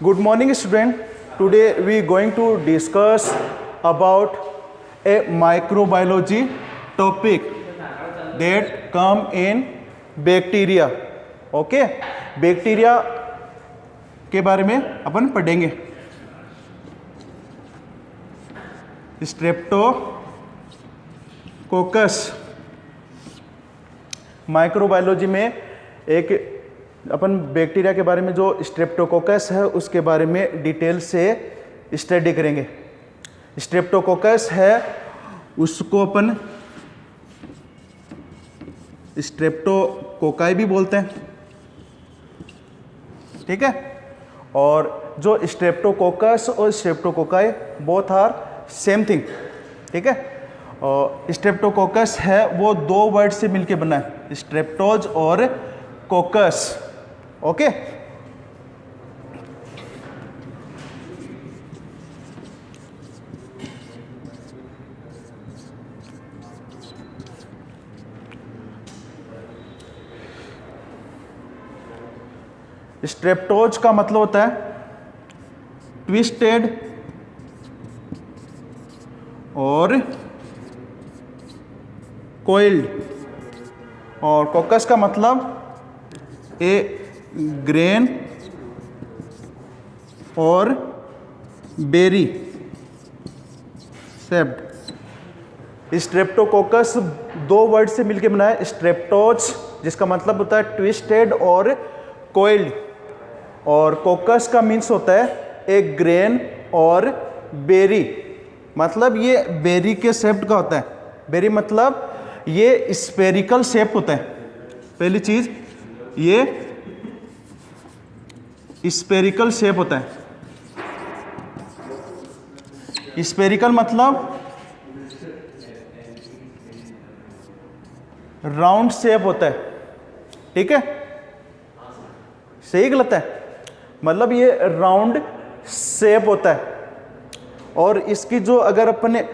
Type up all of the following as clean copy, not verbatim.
Good morning, student. Today we going to discuss about a microbiology topic that come in bacteria. Okay, bacteria के बारे में अपन पढ़ेंगे. Streptococcus. Microbiology में एक अपन bacteria के बारे में जो स्ट्रेप्टोकोकस है उसके बारे में डिटेल से स्टडी करेंगे. स्ट्रेप्टोकोकस है उसको अपन स्ट्रेप्टोकोकाई भी बोलते हैं, ठीक है. और जो स्ट्रेप्टोकोकस और streptococci both are same thing, ठीक है. और स्ट्रेप्टोकोकस है वो दो वर्ड से मिलके बना है, स्ट्रेप्टोज और कोकस. ओके. स्ट्रेप्टोज का मतलब होता है ट्विस्टेड और कोइल्ड, और कोकस का मतलब ए ग्रेन और बेरी सेप्ड. स्ट्रेप्टोकोकस दो वर्ड से मिलकर बना है, स्ट्रेप्टोज जिसका मतलब होता है ट्विस्टेड और कोइल्ड, और कोकस का मीन्स होता है एक ग्रेन और बेरी. मतलब ये बेरी के शेप का होता है. बेरी मतलब ये स्फेरिकल शेप होता है. पहली चीज ये स्फेरिकल शेप होता है. स्फेरिकल मतलब राउंड शेप होता है, ठीक है. सही गलत है? मतलब ये राउंड शेप होता है. और इसकी जो अगर अपने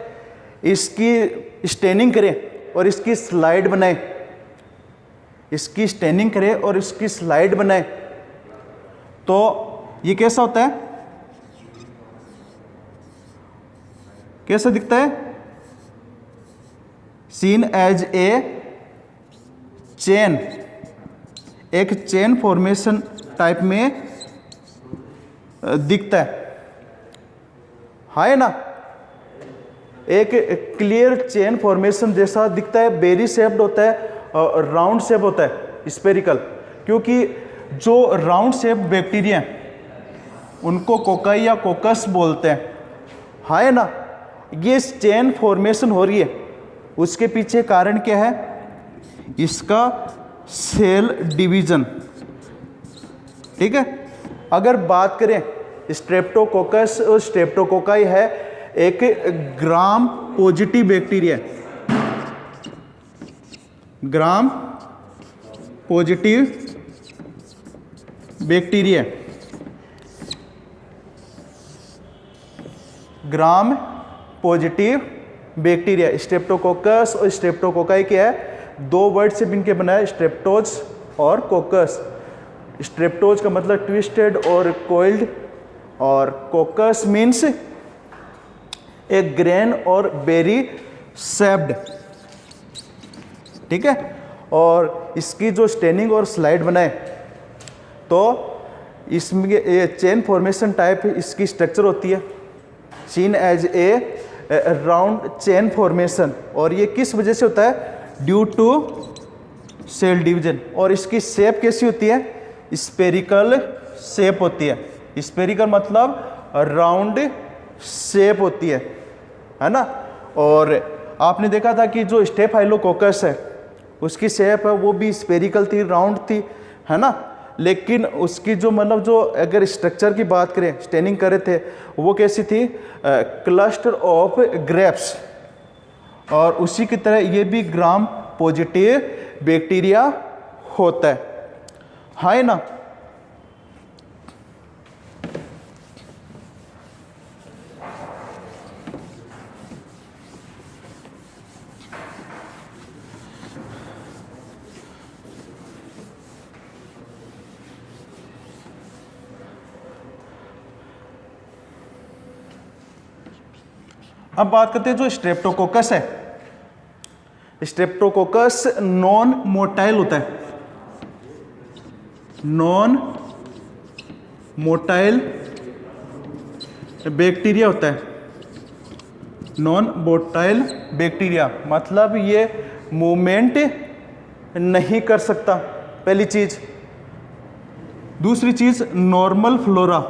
इसकी स्टेनिंग करें और इसकी स्लाइड बनाए, इसकी स्टेनिंग करें और इसकी स्लाइड बनाए तो ये कैसा होता है, कैसा दिखता है? सीन एज ए चेन, एक चेन फॉर्मेशन टाइप में दिखता है. है ना, एक क्लियर चेन फॉर्मेशन जैसा दिखता है. बेरी शेप्ड होता है, राउंड शेप होता है, स्फेरिकल. क्योंकि जो राउंड शेप बैक्टीरिया उनको कोकाई या कोकस बोलते हैं, है ना. ये चेन फॉर्मेशन हो रही है, उसके पीछे कारण क्या है? इसका सेल डिवीजन, ठीक है. अगर बात करें स्ट्रेप्टोकोकस और स्ट्रेप्टोकोकाई है एक gram positive bacteria, gram positive bacteria, gram positive bacteria. Streptococcus और स्ट्रेप्टोकोकाई क्या है? दो वर्ड से मिलकर बना है, स्ट्रेप्टोज और कोकस. स्ट्रेप्टोज का मतलब ट्विस्टेड और कोइल्ड, और कोकस मीन्स एक ग्रेन और बेरी शेप्ड, ठीक है. और इसकी जो स्टेनिंग और स्लाइड बनाए तो इसमें ये चेन फॉर्मेशन टाइप इसकी स्ट्रक्चर होती है, seen as a round chain formation. और ये किस वजह से होता है? Due to cell division. और इसकी शेप कैसी होती है? स्फेरिकल शेप होती है. स्फेरिकल मतलब राउंड शेप होती है ना. और आपने देखा था कि जो स्टेफाइलोकोकस है उसकी शेप है वो भी स्फेरिकल थी, राउंड थी, है ना. लेकिन उसकी जो मतलब जो अगर स्ट्रक्चर की बात करें, स्टेनिंग करे थे, वो कैसी थी? Cluster of grapes. और उसी की तरह ये भी ग्राम पॉजिटिव बैक्टीरिया होता है ना. अब बात करते हैं जो स्ट्रेप्टोकोकस है। स्ट्रेप्टोकोकस नॉन मोटाइल होता है, नॉन मोटाइल बैक्टीरिया होता है, नॉन मोटाइल बैक्टीरिया मतलब ये मूवमेंट नहीं कर सकता, पहली चीज। दूसरी चीज नॉर्मल फ्लोरा,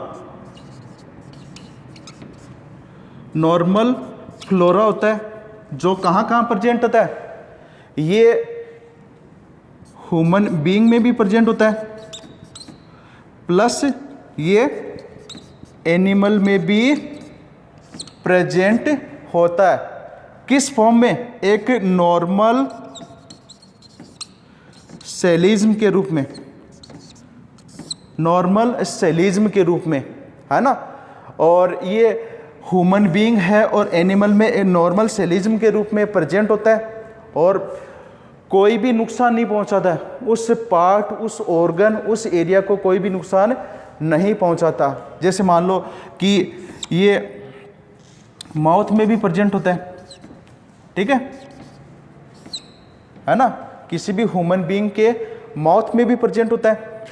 नॉर्मल फ्लोरा होता है जो कहाँ कहाँ प्रेजेंट होता है, ये ह्यूमन बीइंग में भी प्रेजेंट होता है, प्लस ये एनिमल में भी प्रेजेंट होता है। किस फॉर्म में? एक नॉर्मल सेलिज्म के रूप में, नॉर्मल सेलिज्म के रूप में, है ना। और ये ह्यूमन बीइंग है और एनिमल में नॉर्मल सेलिज्म के रूप में प्रेजेंट होता है और कोई भी नुकसान नहीं पहुंचाता है, उस पार्ट, उस ऑर्गन, उस एरिया को कोई भी नुकसान नहीं पहुंचाता। जैसे मान लो कि ये माउथ में भी प्रेजेंट होता है, ठीक है ना, किसी भी ह्यूमन बीइंग के माउथ में भी प्रेजेंट होता है,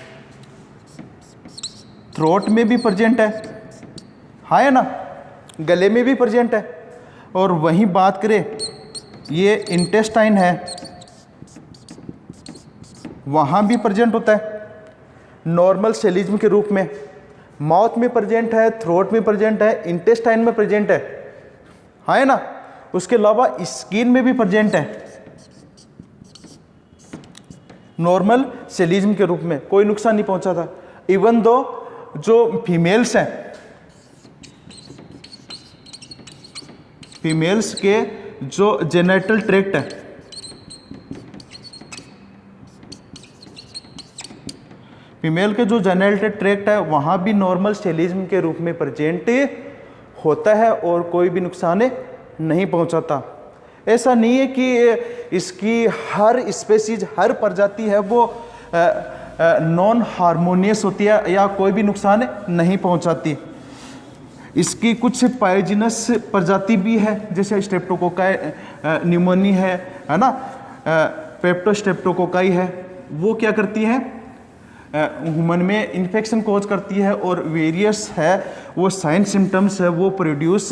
थ्रोट में भी प्रेजेंट है ना, गले में भी प्रेजेंट है। और वहीं बात करें ये इंटेस्टाइन है, वहाँ भी प्रेजेंट होता है नॉर्मल सेलिज्म के रूप में, माउथ में प्रेजेंट है, थ्रोट में प्रेजेंट है, इंटेस्टाइन में प्रेजेंट है ना। उसके अलावा स्किन में भी प्रेजेंट है नॉर्मल सेलिज्म के रूप में, कोई नुकसान नहीं पहुंचाता। इवन दो जो फीमेल्स हैं, फीमेल्स के जो जेनिटल ट्रैक्ट है, फीमेल के जो जेनिटल ट्रैक्ट है वहाँ भी नॉर्मल सेलिज्म के रूप में प्रेजेंट होता है और कोई भी नुकसान नहीं पहुंचाता। ऐसा नहीं है कि इसकी हर स्पेसीज, हर प्रजाति है वो नॉन हार्मोनियस होती है या कोई भी नुकसान नहीं पहुंचाती। इसकी कुछ पायोजिनस प्रजाति भी है, जैसे स्ट्रेप्टोकोकाई न्यूमोनी है ना, पेप्टोस्ट्रेप्टोकोकाई है, वो क्या करती है, ह्यूमन में इन्फेक्शन कॉज करती है और वेरियस है वो साइन सिम्टम्स है वो प्रोड्यूस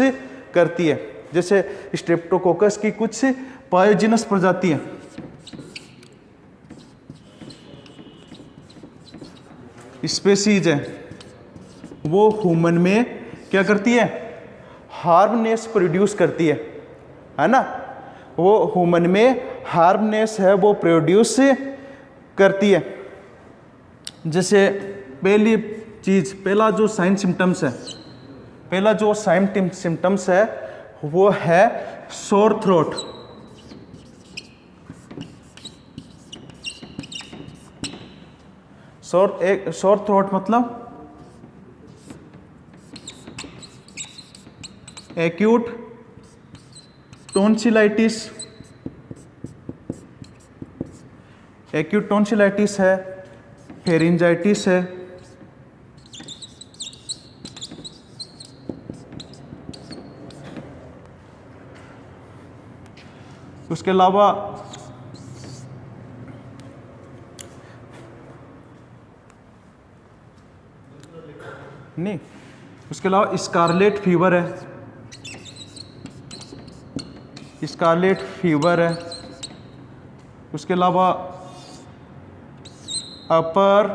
करती है। जैसे स्ट्रेप्टोकोकस की कुछ पायोजिनस प्रजाति है, स्पेसीज है, वो ह्यूमन में क्या करती है, हार्मनेस प्रोड्यूस करती है ना, वो ह्यूमन में हार्मनेस है वो प्रोड्यूस करती है। जैसे पहली चीज, पहला जो साइन सिम्टम्स है, पहला जो साइन सिम्टम्स है वो है सोर थ्रोट। सोर थ्रोट मतलब एक्यूट टॉन्सिलाइटिस, एक्यूट टॉन्सिलाइटिस है, फेरिंजाइटिस है, उसके अलावा नहीं, उसके अलावा स्कारलेट फीवर है, स्कारलेट फीवर है, उसके अलावा अपर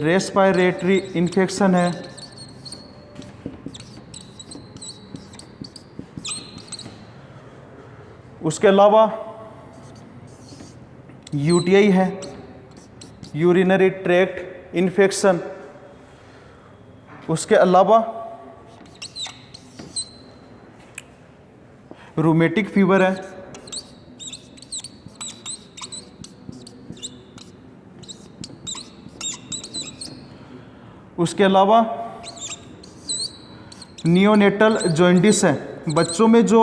रेस्पिरेटरी इन्फेक्शन है, उसके अलावा यूटीआई है, यूरिनरी ट्रैक्ट इन्फेक्शन, उसके अलावा रूमेटिक फीवर है, उसके अलावा नियोनेटल जॉइंटिस है, बच्चों में जो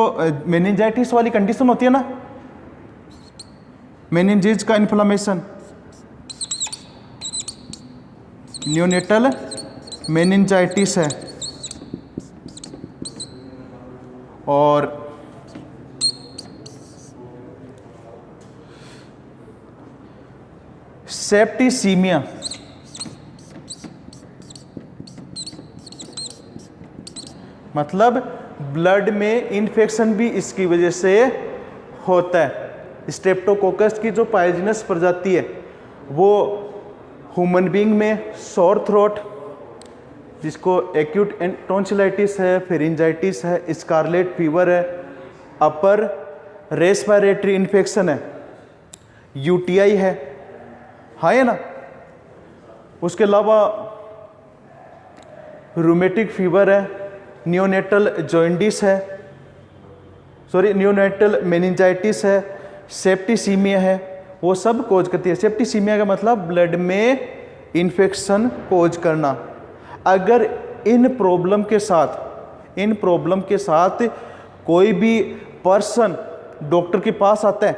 मेनिंजाइटिस वाली कंडीशन होती है ना, मेनिंजेज का इन्फ्लेमेशन, नियोनेटल मेनिंजाइटिस है। और सेप्टिसीमिया, मतलब ब्लड में इन्फेक्शन भी इसकी वजह से होता है। स्ट्रेप्टोकोकस की जो पॉइजनस प्रजाति है वो ह्यूमन बीइंग में सोर थ्रोट, जिसको एक्यूट टॉन्सिलाइटिस है, फेरिंजाइटिस है, स्कारलेट फीवर है, अपर रेस्पिरेटरी इन्फेक्शन है, यूटीआई है, हाँ है ना। उसके अलावा रूमेटिक फीवर है, नियोनेटल जॉइंडिस है, नियोनेटल मेनिंजाइटिस है, सेप्टिसीमिया है, वो सब कोज करती है। सेप्टिसीमिया का मतलब ब्लड में इन्फेक्शन कोज करना। अगर इन प्रॉब्लम के साथ कोई भी पर्सन डॉक्टर के पास आता है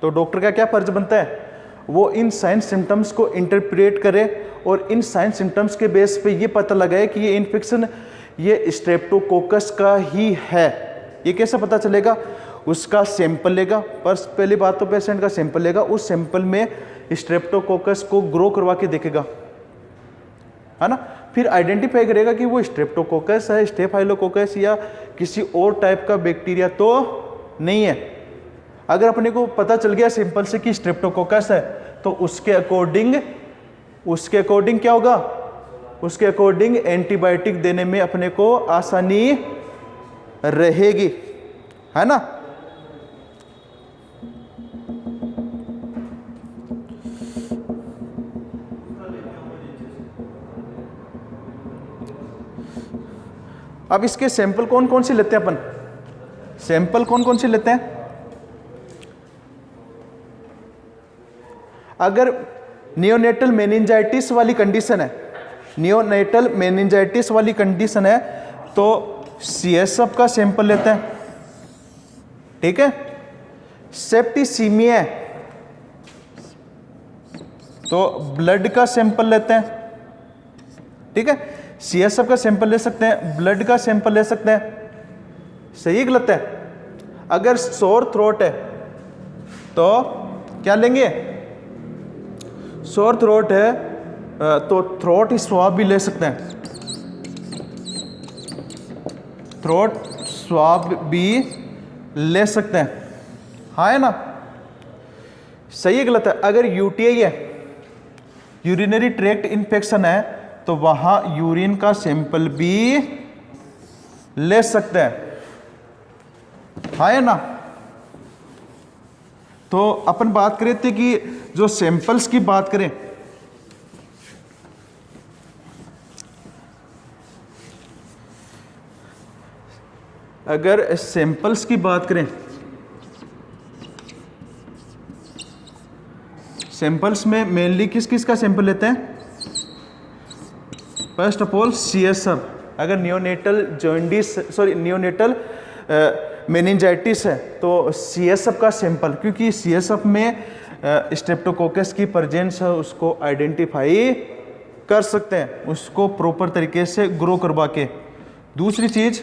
तो डॉक्टर का क्या फर्ज बनता है, वो इन साइन सिम्टम्स को इंटरप्रेट करे और इन साइन सिम्टम्स के बेस पे ये पता लगाए कि ये इन्फेक्शन ये स्ट्रेप्टोकोकस का ही है। ये कैसे पता चलेगा, उसका सैंपल लेगा, पर पहली बात तो पेशेंट का सैंपल लेगा, उस सैंपल में स्ट्रेप्टोकोकस को ग्रो करवा के देखेगा, है ना। फिर आइडेंटिफाई करेगा कि वो स्ट्रेप्टोकोकस है, स्टेफाइलोकोकस या किसी और टाइप का बैक्टीरिया तो नहीं है। अगर अपने को पता चल गया सिंपल से कि स्ट्रेप्टोकोकस है तो उसके अकॉर्डिंग क्या होगा, उसके अकॉर्डिंग एंटीबायोटिक देने में अपने को आसानी रहेगी, है ना। अब इसके सैंपल कौन कौन से लेते हैं अपन, सैंपल कौन कौन से लेते हैं। अगर नियोनेटल मेनिंजाइटिस वाली कंडीशन है, तो सीएसएफ का सैंपल लेते हैं, ठीक है। सेप्टिसीमिया है तो ब्लड का सैंपल लेते हैं, ठीक है। सीएसएफ का सैंपल ले सकते हैं, ब्लड का सैंपल ले सकते हैं, सही गलत है। अगर सोर थ्रोट है तो क्या लेंगे, सोर थ्रोट है तो थ्रोट स्वाब भी ले सकते हैं, थ्रोट स्वाब भी ले सकते हैं, हाँ है ना, सही है गलत है। अगर यूटीआई है, यूरिनरी ट्रैक्ट इन्फेक्शन है, तो वहां यूरिन का सैंपल भी ले सकते हैं, हाँ है ना। तो अपन बात करें थे कि जो सैंपल्स की बात करें, अगर सैंपल्स की बात करें, सैंपल्स में मेनली किस किस का सैंपल लेते हैं। फर्स्ट ऑफ ऑल सीएसएफ, अगर नियोनेटल मेनिंजाइटिस है तो सीएसएफ का सैंपल, क्योंकि सीएसएफ में स्ट्रेप्टोकोकस की प्रेजेंस है, उसको आइडेंटिफाई कर सकते हैं, उसको प्रॉपर तरीके से ग्रो करवा के। दूसरी चीज,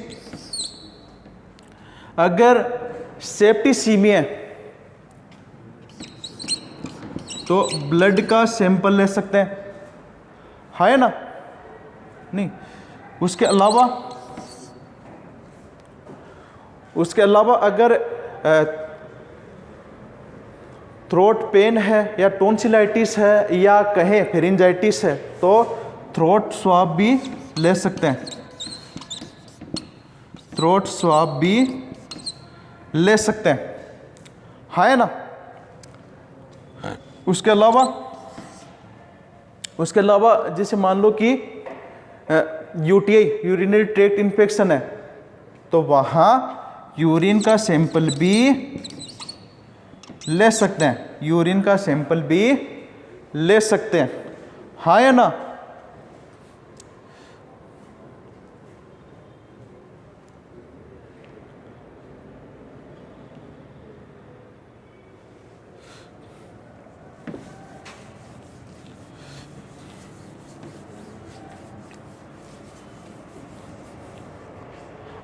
अगर सेप्टिसीमिया तो ब्लड का सैंपल ले सकते हैं, है ना। नहीं, उसके अलावा अगर थ्रोट पेन है या टॉन्सिलाइटिस है या कहें फेरिंजाइटिस है तो थ्रोट स्वाब भी ले सकते हैं, थ्रोट स्वाब भी ले सकते हैं, है ना। उसके अलावा जैसे मान लो कि यूटीआई, यूरिनरी ट्रैक्ट इन्फेक्शन है, तो वहाँ यूरिन का सैंपल भी ले सकते हैं, यूरिन का सैंपल भी ले सकते हैं, हाँ या ना।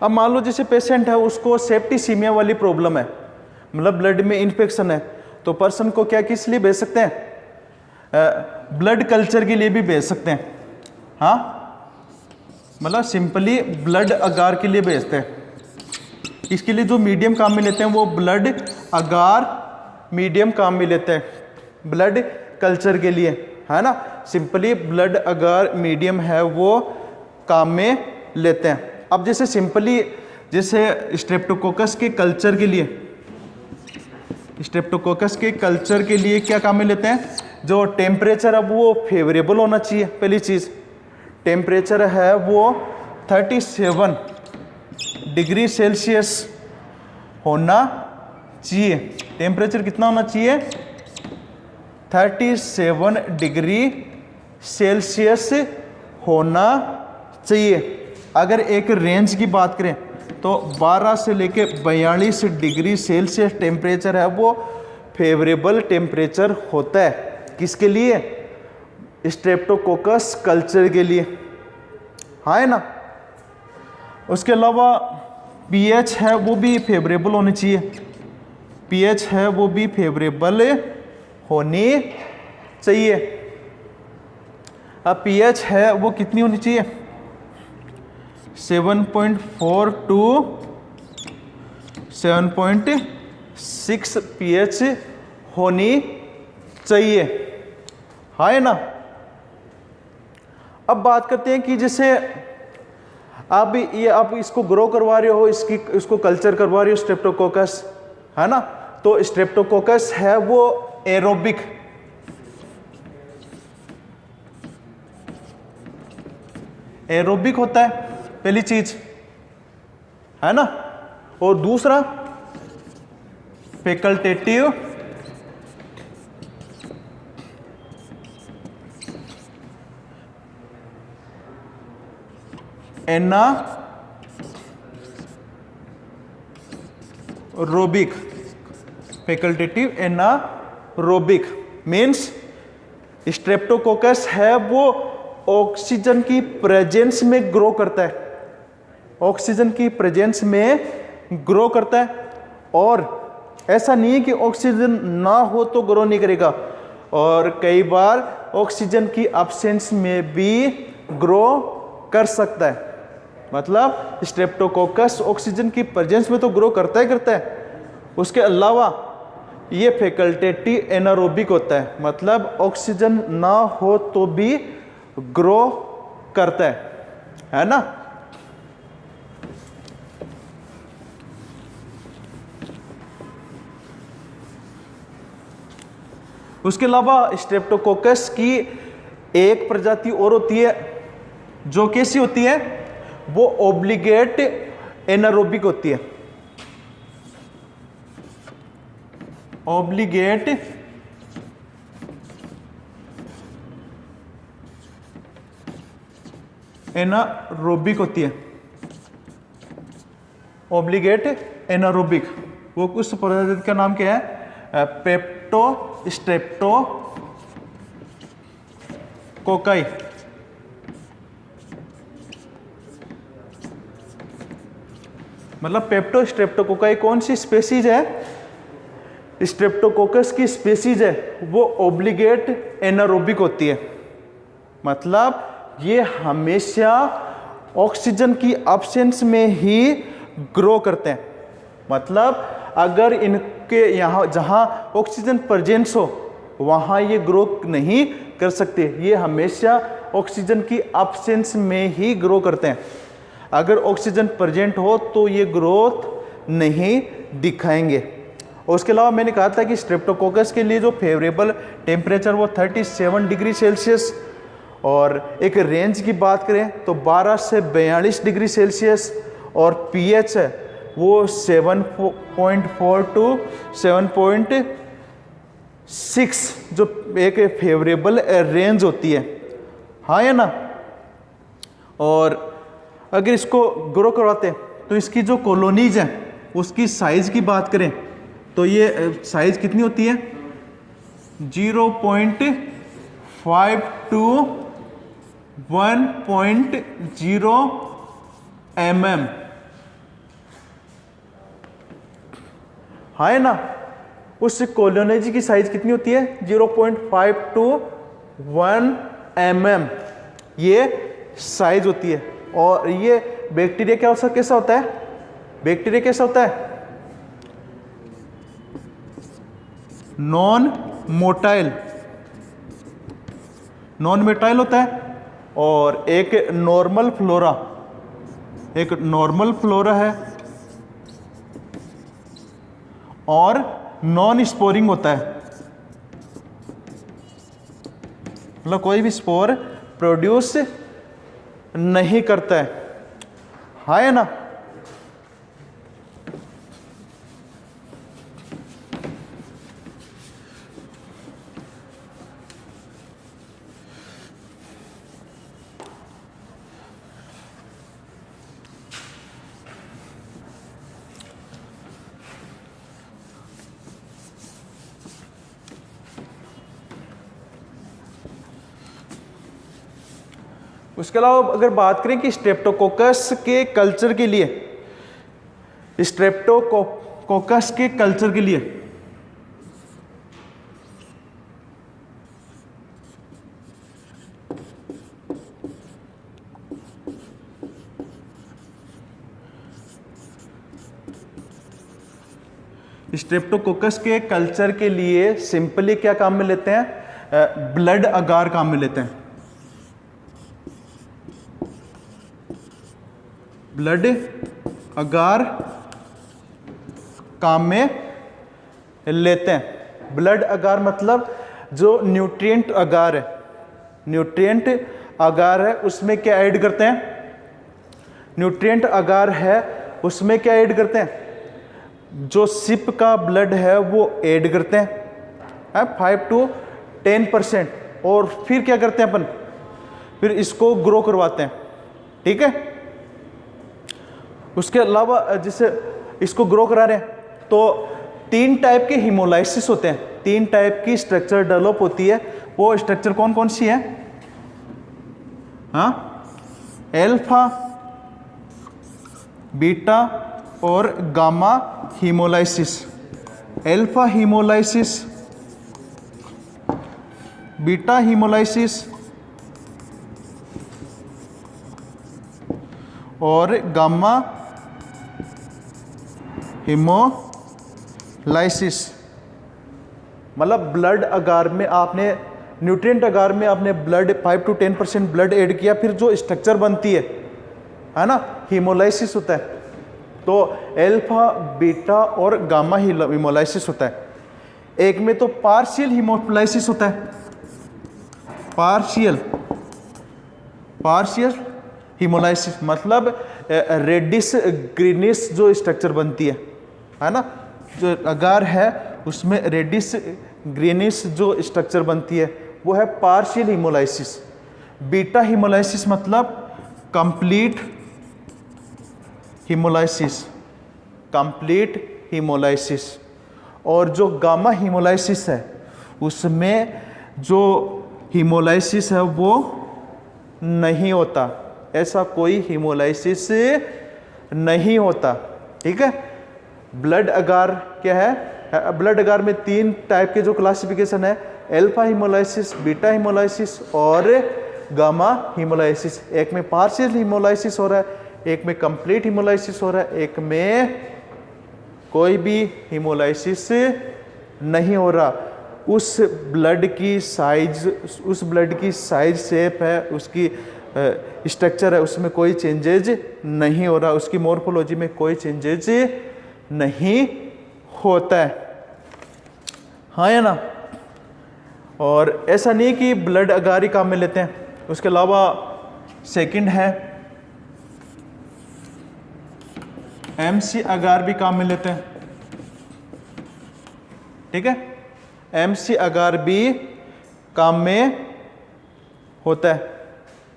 अब मान लो जैसे पेशेंट है उसको सेप्टिसीमिया वाली प्रॉब्लम है, मतलब ब्लड में इन्फेक्शन है, तो पर्सन को क्या किस लिए भेज सकते हैं, ब्लड कल्चर के लिए भी भेज सकते हैं। हाँ, मतलब सिंपली ब्लड अगार के लिए भेजते हैं। इसके लिए जो मीडियम काम में लेते हैं वो ब्लड अगार मीडियम काम में लेते हैं, ब्लड कल्चर के लिए, है ना। सिंपली ब्लड अगार मीडियम है वो काम में लेते हैं। अब जैसे सिंपली जैसे स्ट्रेप्टोकोकस के कल्चर के लिए, स्ट्रेप्टोकोकस के कल्चर के लिए क्या काम में लेते हैं, जो टेम्परेचर अब वो फेवरेबल होना चाहिए। पहली चीज़ टेम्परेचर है वो 37 डिग्री सेल्सियस होना चाहिए। टेम्परेचर कितना होना चाहिए, 37 डिग्री सेल्सियस होना चाहिए। अगर एक रेंज की बात करें तो 12 से लेके 42 डिग्री सेल्सियस टेम्परेचर है वो फेवरेबल टेम्परेचर होता है। किसके लिए, स्ट्रेप्टोकोकस कल्चर के लिए, हाँ है ना। उसके अलावा पीएच है वो भी फेवरेबल होनी चाहिए, पीएच है वो भी फेवरेबल होनी चाहिए। अब पीएच है वो कितनी होनी चाहिए, 7.4 टू 7.6 पीएच होनी चाहिए, हाँ है ना। अब बात करते हैं कि जैसे आप इसको ग्रो करवा रहे हो, इसको कल्चर करवा रहे हो स्ट्रेप्टोकोकस, है ना। तो स्ट्रेप्टोकोकस है वो एरोबिक, एरोबिक होता है पहली चीज, है ना। और दूसरा facultative anaerobic, facultative anaerobic means Streptococcus है वो ऑक्सीजन की प्रेजेंस में ग्रो करता है, ऑक्सीजन की प्रेजेंस में ग्रो करता है। और ऐसा नहीं है कि ऑक्सीजन ना हो तो ग्रो नहीं करेगा, और कई बार ऑक्सीजन की एब्सेंस में भी ग्रो कर सकता है। मतलब स्ट्रेप्टोकोकस ऑक्सीजन की प्रेजेंस में तो ग्रो करता है। उसके अलावा ये फैकल्टेटिव एनारोबिक होता है, मतलब ऑक्सीजन ना हो तो भी ग्रो करता है ना। उसके अलावा स्ट्रेप्टोकोकस की एक प्रजाति और होती है जो कैसी होती है, वो ऑब्लिगेट एनारोबिक होती है, ऑब्लिगेट एनारोबिक होती है, ऑब्लिगेट एनारोबिक। वो उस प्रजाति का नाम क्या है, पेप्टो स्ट्रेप्टोकोकाई। मतलब पेप्टो स्ट्रेप्टोकोकाई कौन सी स्पेसीज है, स्ट्रेप्टोकोकस की स्पेसीज है, वो ऑब्लिगेट एनारोबिक होती है। मतलब ये हमेशा ऑक्सीजन की एब्सेंस में ही ग्रो करते हैं। मतलब अगर इनके यहाँ जहाँ ऑक्सीजन प्रेजेंस हो वहाँ ये ग्रो नहीं कर सकते, ये हमेशा ऑक्सीजन की एब्सेंस में ही ग्रो करते हैं। अगर ऑक्सीजन प्रेजेंट हो तो ये ग्रोथ नहीं दिखाएंगे। और उसके अलावा मैंने कहा था कि स्ट्रेप्टोकोकस के लिए जो फेवरेबल टेम्परेचर वो 37 डिग्री सेल्सियस, और एक रेंज की बात करें तो 12 से 42 डिग्री सेल्सियस, और पीएच है वो 7.4 टू 7.6 जो एक फेवरेबल रेंज होती है, हाँ या ना। और अगर इसको ग्रो करवाते हैं तो इसकी जो कॉलोनीज हैं उसकी साइज की बात करें तो ये साइज कितनी होती है, 0.5 टू 1.0 mm हाँ है ना, उस कॉलोनी की साइज कितनी होती है 0.5 to 1 mm ये साइज होती है। और ये बैक्टीरिया क्या होता कैसा होता है, बैक्टीरिया कैसा होता है नॉन मोटाइल होता है। और एक नॉर्मल फ्लोरा है और नॉन स्पोरिंग होता है, मतलब कोई भी स्पोर प्रोड्यूस नहीं करता है, हाँ है ना। उसके अलावा अगर बात करें कि स्ट्रेप्टोकोकस के कल्चर के लिए, स्ट्रेप्टोकोकस के कल्चर के लिए सिंपली क्या काम में लेते हैं, ब्लड अगार काम में लेते हैं, ब्लड अगार काम में लेते हैं। ब्लड अगार मतलब जो न्यूट्रिएंट अगार है उसमें क्या ऐड करते हैं, न्यूट्रिएंट अगार है उसमें क्या ऐड करते हैं, जो सिप का ब्लड है वो ऐड करते हैं 5 to 10%। और फिर क्या करते हैं अपन, फिर इसको ग्रो करवाते हैं, ठीक है। उसके अलावा जिसे इसको ग्रो करा रहे हैं तो 3 टाइप के हीमोलाइसिस होते हैं, 3 टाइप की स्ट्रक्चर डेवलप होती है। वो स्ट्रक्चर कौन कौन सी है, हाँ, एल्फा, बीटा और gamma haemolysis. Alpha haemolysis, beta haemolysis और गामा हीमोलाइसिस। मतलब ब्लड अगार में आपने, न्यूट्रिएंट अगार में आपने ब्लड 5 to 10% ब्लड ऐड किया, फिर जो स्ट्रक्चर बनती है ना, हीमोलाइसिस होता है। तो एल्फा, बीटा और गामा हीमोलाइसिस होता है। एक में तो पार्शियल हीमोलाइसिस होता है, पार्शियल हीमोलाइसिस मतलब रेडिश ग्रीनिश जो स्ट्रक्चर बनती है ना, जो अगार है उसमें रेडिश ग्रीनिश जो स्ट्रक्चर बनती है वो है पार्शियल हीमोलाइसिस। बीटा हीमोलाइसिस मतलब कंप्लीट हीमोलाइसिस। और जो गामा हीमोलाइसिस है उसमें जो हीमोलाइसिस है वो नहीं होता, ऐसा कोई हीमोलाइसिस नहीं होता, ठीक है। ब्लड अगार क्या है, ब्लड अगार में 3 टाइप के जो क्लासिफिकेशन है, एल्फा हीमोलाइसिस, बीटा हीमोलाइसिस और गामा हीमोलाइसिस। एक में पार्शियल हीमोलाइसिस हो रहा है, एक में कंप्लीट हीमोलाइसिस हो रहा है, एक में कोई भी हीमोलाइसिस नहीं हो रहा। उस ब्लड की साइज शेप है, उसकी स्ट्रक्चर है, उसमें कोई चेंजेज नहीं हो रहा, उसकी मॉर्फोलॉजी में कोई चेंजेज नहीं होता है, हाँ या ना। और ऐसा नहीं कि ब्लड अगार ही काम में लेते हैं, उसके अलावा सेकंड है एमसी अगार भी काम में लेते हैं, ठीक है। एमसी अगार भी काम में होता है,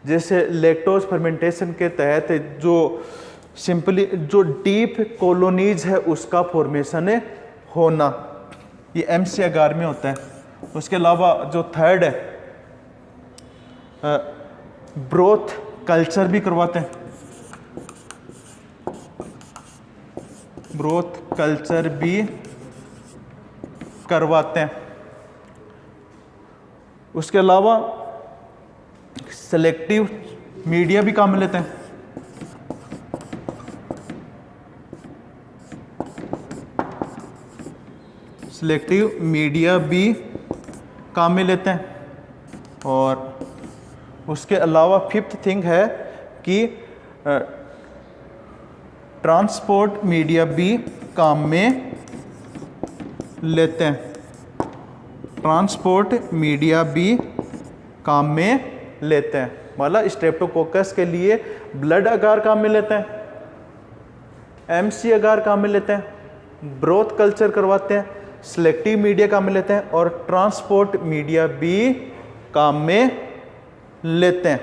जैसे लैक्टोज फर्मेंटेशन के तहत जो सिंपली जो डीप कॉलोनीज है उसका फॉर्मेशन होना, ये एमसी अगार में होता है। उसके अलावा जो थर्ड है ब्रोथ कल्चर भी करवाते हैं, ब्रोथ कल्चर भी करवाते हैं। उसके अलावा सेलेक्टिव मीडिया भी काम में लेते हैं। सेलेक्टिव मीडिया भी काम में लेते हैं। और उसके अलावा फिफ्थ थिंग है कि ट्रांसपोर्ट मीडिया भी काम में लेते हैं। ट्रांसपोर्ट मीडिया भी काम में लेते हैं। मतलब स्ट्रेप्टोकोकस के लिए ब्लड अगार काम में लेते हैं, एमसी अगार काम में लेते हैं, ब्रोथ कल्चर करवाते हैं, सिलेक्टिव मीडिया काम में लेते हैं और ट्रांसपोर्ट मीडिया भी काम में लेते हैं।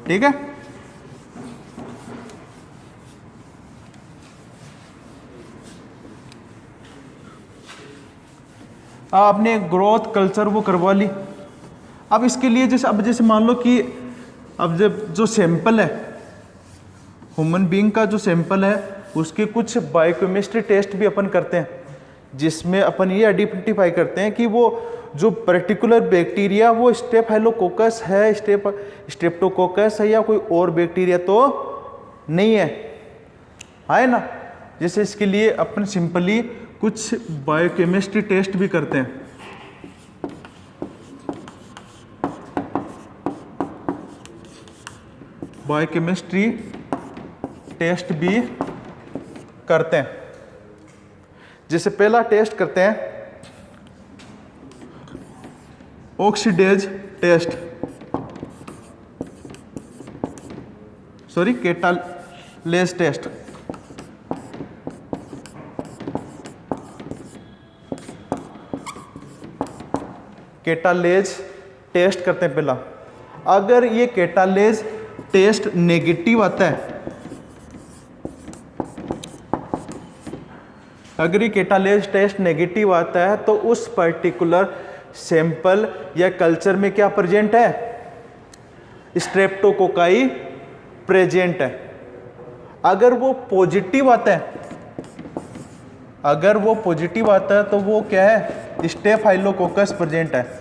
ठीक है। आपने ग्रोथ कल्चर वो करवा ली। अब इसके लिए जैसे मान लो कि अब जब जो सैंपल है ह्यूमन बीइंग का जो सैंपल है उसके कुछ बायोकेमिस्ट्री टेस्ट भी अपन करते हैं, जिसमें अपन ये आइडेंटिफाई करते हैं कि वो जो पर्टिकुलर बैक्टीरिया वो स्टेफाइलोकोकस है, स्ट्रेप्टोकोकस है या कोई और बैक्टीरिया तो नहीं है ना। जैसे इसके लिए अपन सिंपली कुछ बायोकेमिस्ट्री टेस्ट भी करते हैं। बायोकेमिस्ट्री टेस्ट भी करते हैं। जैसे पहला टेस्ट करते हैं oxidase test, catalase test. Catalase test करते हैं पहला। अगर ये कैटालेज टेस्ट नेगेटिव आता है, अगर ये कैटालेज टेस्ट नेगेटिव आता है तो उस पर्टिकुलर सैंपल या कल्चर में क्या प्रेजेंट है, स्ट्रेप्टोकोकाई प्रेजेंट है। अगर वो पॉजिटिव आता है, अगर वो पॉजिटिव आता है तो वो क्या है, स्टेफाइलोकोकस प्रेजेंट है।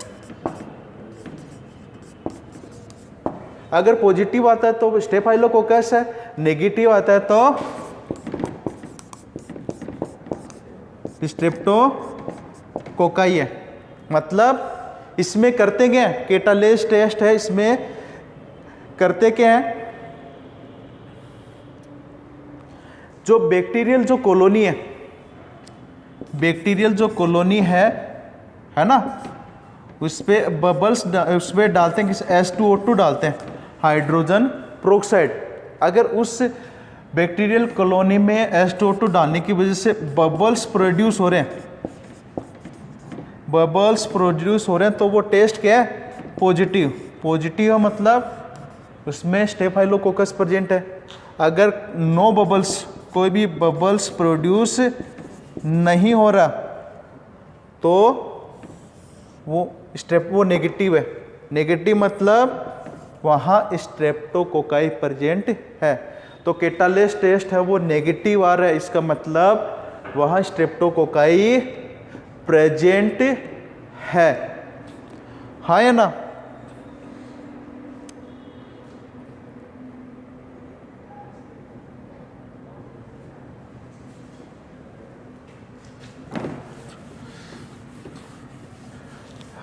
अगर पॉजिटिव आता है तो स्टेफाइलोकोकस है, नेगेटिव आता है तो स्ट्रेप्टोकोकाई है। मतलब इसमें करते क्या है, कैटालेज टेस्ट है, इसमें करते क्या है, जो बैक्टीरियल जो कॉलोनी है, बैक्टीरियल जो कॉलोनी है ना, उस पे बबल्स उसमें डालते हैं, किस H2O2 डालते हैं, हाइड्रोजन प्रोक्साइड। अगर उस बैक्टीरियल कॉलोनी में H2O2 डालने की वजह से बबल्स प्रोड्यूस हो रहे हैं, बबल्स प्रोड्यूस हो रहे हैं तो वो टेस्ट क्या है, पॉजिटिव। पॉजिटिव मतलब उसमें स्टेफाइलोकोकस प्रेजेंट है। अगर नो बबल्स, कोई भी बबल्स प्रोड्यूस नहीं हो रहा तो वो नेगेटिव है। नेगेटिव मतलब वहाँ स्ट्रेप्टोकोकाई प्रेजेंट है। तो कैटालेज टेस्ट है वो नेगेटिव आ रहा है, इसका मतलब वहाँ स्ट्रेप्टोकोकाई प्रेजेंट है, हाँ या ना।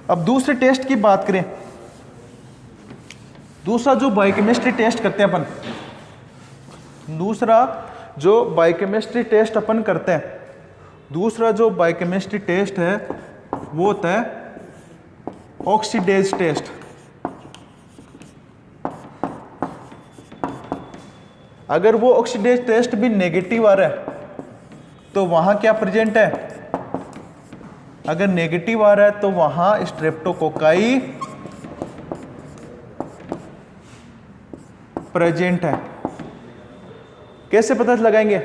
अब दूसरे टेस्ट की बात करें, दूसरा जो बायोकेमिस्ट्री टेस्ट करते हैं अपन, दूसरा जो बायोकेमिस्ट्री टेस्ट अपन करते हैं, दूसरा जो बायोकेमिस्ट्री टेस्ट है वो होता है ऑक्सीडेज टेस्ट। अगर वो ऑक्सीडेज टेस्ट भी नेगेटिव आ रहा है तो वहां क्या प्रेजेंट है, अगर नेगेटिव आ रहा है तो वहां स्ट्रेप्टोकोकाई प्रेजेंट है। कैसे पता लगाएंगे,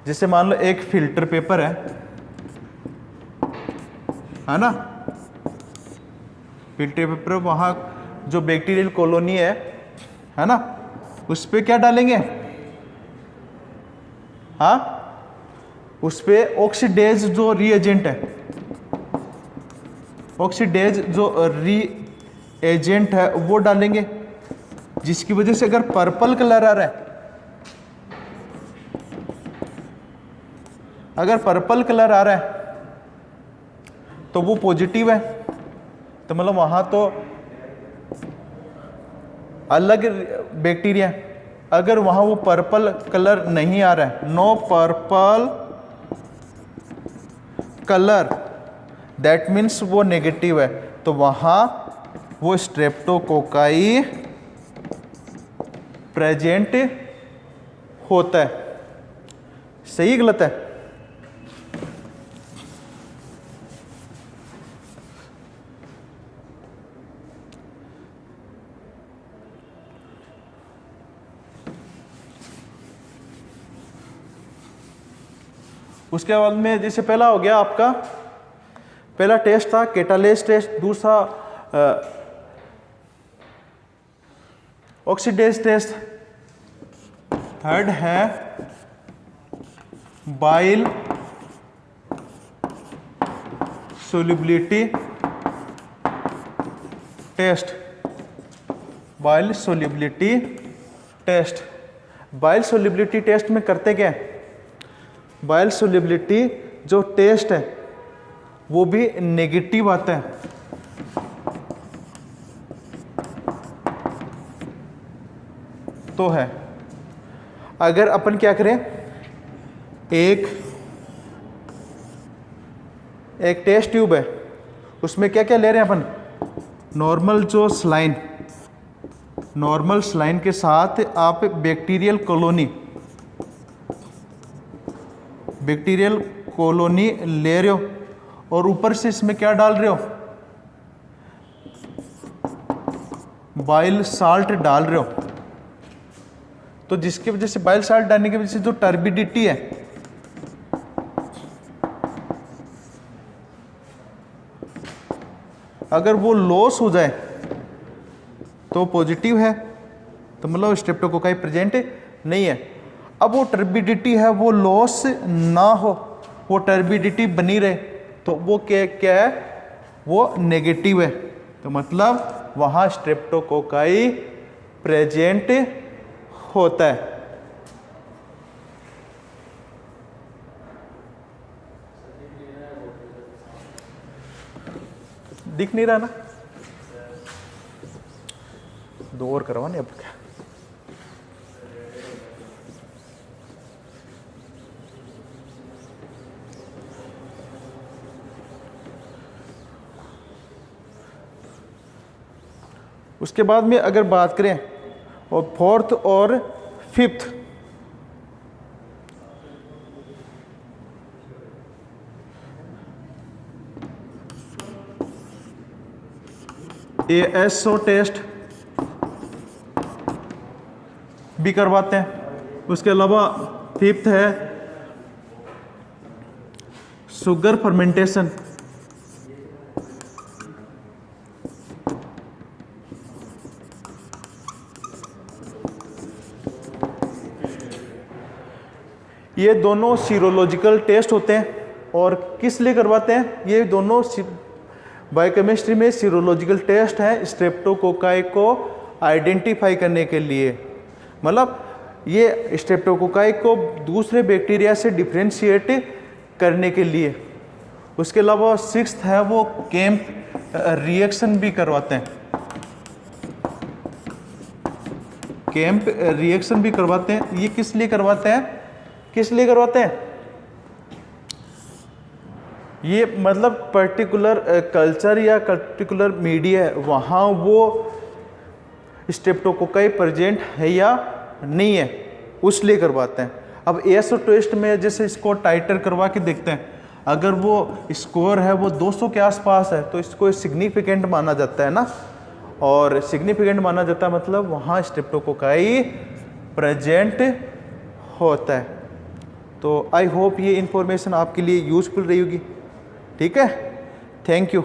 जैसे मान लो एक फिल्टर पेपर है ना, फिल्टर पेपर, वहां जो बैक्टीरियल कॉलोनी है ना, उस पे क्या डालेंगे, हाँ उस पर ऑक्सीडेज जो रिएजेंट है, ऑक्सीडेज जो रिएजेंट है वो डालेंगे, जिसकी वजह से अगर पर्पल कलर आ रहा है, अगर पर्पल कलर आ रहा है तो वो पॉजिटिव है, तो मतलब वहां तो अलग बैक्टीरिया। अगर वहां वो पर्पल कलर नहीं आ रहा है, no purple colour, that means वो नेगेटिव है, तो वहां वो स्ट्रेप्टोकोकाई प्रेजेंट होता है। सही गलत है? उसके बाद में जैसे पहला हो गया आपका, पहला टेस्ट था कैटालेस टेस्ट, दूसरा ऑक्सीडेज टेस्ट, थर्ड है bile solubility test, bile solubility test. Bile solubility test में करते क्या है, बाइल सोल्युबिलिटी जो टेस्ट है वो भी नेगेटिव आता है, तो है। अगर अपन क्या करें, एक टेस्ट ट्यूब है, उसमें क्या क्या ले रहे हैं अपन, नॉर्मल जो स्लाइन, नॉर्मल स्लाइन के साथ आप बैक्टीरियल कॉलोनी ले रहे हो, और ऊपर से इसमें क्या डाल रहे हो, बाइल साल्ट डाल रहे हो। तो जिसकी वजह से बाइल साल्ट डालने की वजह से जो टर्बिडिटी है, अगर वो लॉस हो जाए तो पॉजिटिव है, तो मतलब स्ट्रेप्टोकोकाई प्रेजेंट नहीं है। अब वो टर्बिडिटी है वो लॉस ना हो, वो टर्बिडिटी बनी रहे, तो वो क्या है, वो नेगेटिव है, तो मतलब वहाँ स्ट्रेप्टोकोकाई प्रेजेंट होता है। दिख नहीं रहा ना, दो और करवाने अब क्या। उसके बाद में अगर बात करें और फोर्थ और फिफ्थ, ASO टेस्ट भी करवाते हैं। उसके अलावा फिफ्थ है शुगर फर्मेंटेशन, ये दोनों सीरोलॉजिकल टेस्ट होते हैं। और किस लिए करवाते हैं, ये दोनों बायोकेमिस्ट्री में सीरोलॉजिकल टेस्ट है स्ट्रेप्टोकोकाई को आइडेंटिफाई करने के लिए, मतलब ये स्ट्रेप्टोकोकाई को दूसरे बैक्टीरिया से डिफ्रेंशिएट करने के लिए। उसके अलावा सिक्स्थ है वो केम्प रिएक्शन भी करवाते हैं, केम्प रिएक्शन भी करवाते हैं। ये किस लिए करवाते हैं, किस लिए करवाते हैं, ये मतलब पर्टिकुलर कल्चर या पर्टिकुलर मीडिया है, वहाँ वो स्ट्रेप्टोकोकाई प्रेजेंट है या नहीं है, उस लिए करवाते हैं। अब ASO टेस्ट में जैसे इसको टाइटर करवा के देखते हैं, अगर वो स्कोर है वो 200 के आसपास है तो इसको सिग्निफिकेंट माना जाता है ना, और सिग्निफिकेंट माना जाता है मतलब वहाँ स्ट्रेप्टोकोकाई प्रेजेंट होता है। तो आई होप ये इन्फॉर्मेशन आपके लिए यूजफुल रही होगी। ठीक है, थैंक यू।